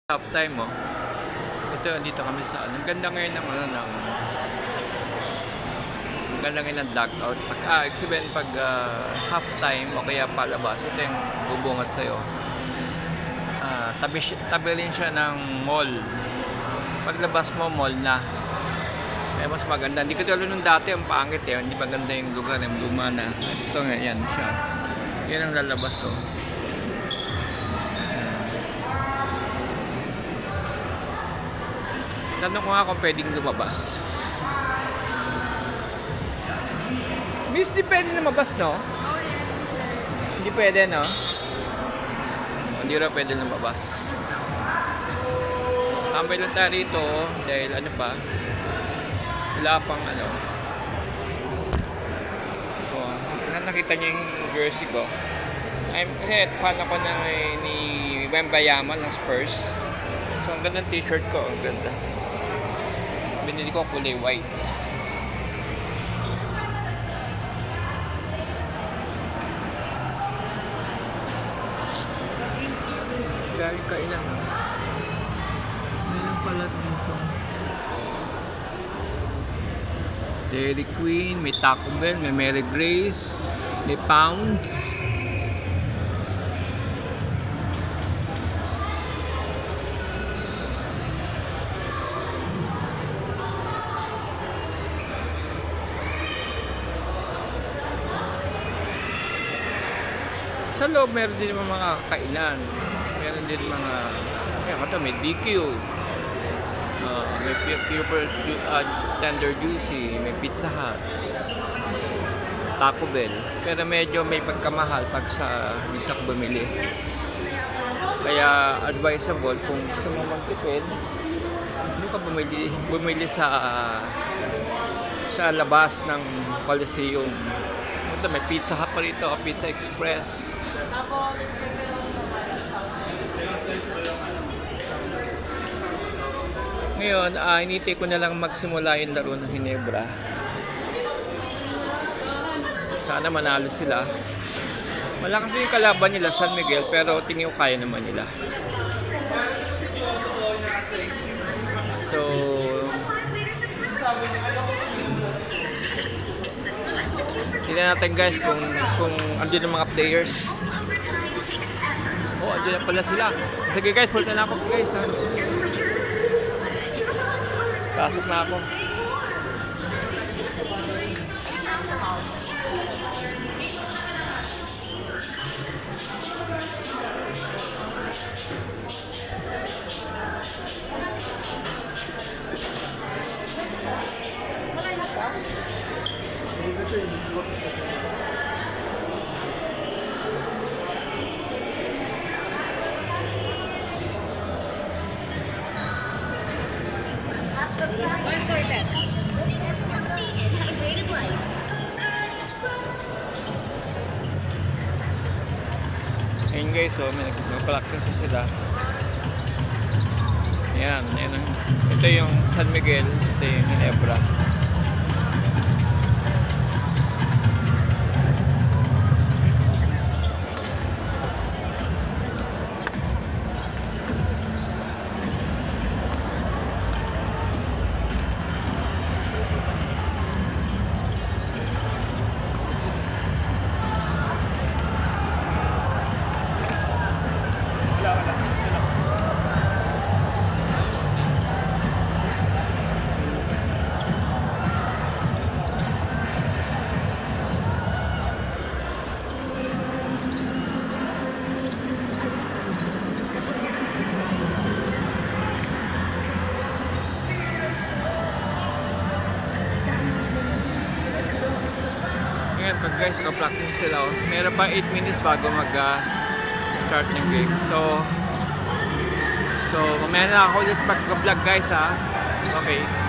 Half time mo. Ito, dito kami sa ano. Ang ganda ngayon ng ano ng ang ganda ngayon ng dugout. Sabihin pag half time o kaya palabas, ito yung bubungat sa'yo. Tabi rin siya ng mall. Paglabas mo, mall na. Kaya mas maganda. Hindi ko tulad nung dati, ang pangit eh. Hindi maganda yung lugar, yung luma na. Ito nga, yan siya. Yan ang lalabas oh. Tanong ko nga kung pwedeng lumabas. Miss, di pwede lumabas, no? Hindi pwede, no? Hindi rin pwede lumabas. Tambay lang tayo rito dahil ano pa, wala pang ano. Nakita niyo yung jersey ko. Kasi fan ako ni Wembayama ng Spurs. So, ang ganda ng t-shirt ko. Ang ganda. Binili ko kulay white. Dahil kailan na. Meron pala dito. Dairy Queen, may Taco Bell, may Mary Grace, may Pounds. Sa loob meron din mga kainan. Meron din mga may DQ. May Pure Tender Juicy, may Pizza Hut, Taco Bell. Pero medyo may pagkamahal pag sa dito ka bumili. Kaya advisable kung gusto mo magtipid, hindi ka bumili sa labas ng Coliseum. Ito may Pizza Hut pa rito, Pizza Express. Ngayon, hinintay ko na lang magsimula yung laro ng Ginebra. Sana manalo sila. Malakas yung kalaban nila, San Miguel, pero tingin ko kaya naman nila. So, tingnan natin guys kung andun yung mga players. Oh, andun na pala sila. Sige guys, punta na ako guys. Pasok na ako. Ayun guys, so may nagpa-practice sila. Ayan. Ito yung San Miguel, ito yung Ginebra. Ngayon, pag guys, practice sila. Meron pa 8 minutes bago mag-start ng game. So mamaya na ako ulit mag-vlog guys ha. Okay.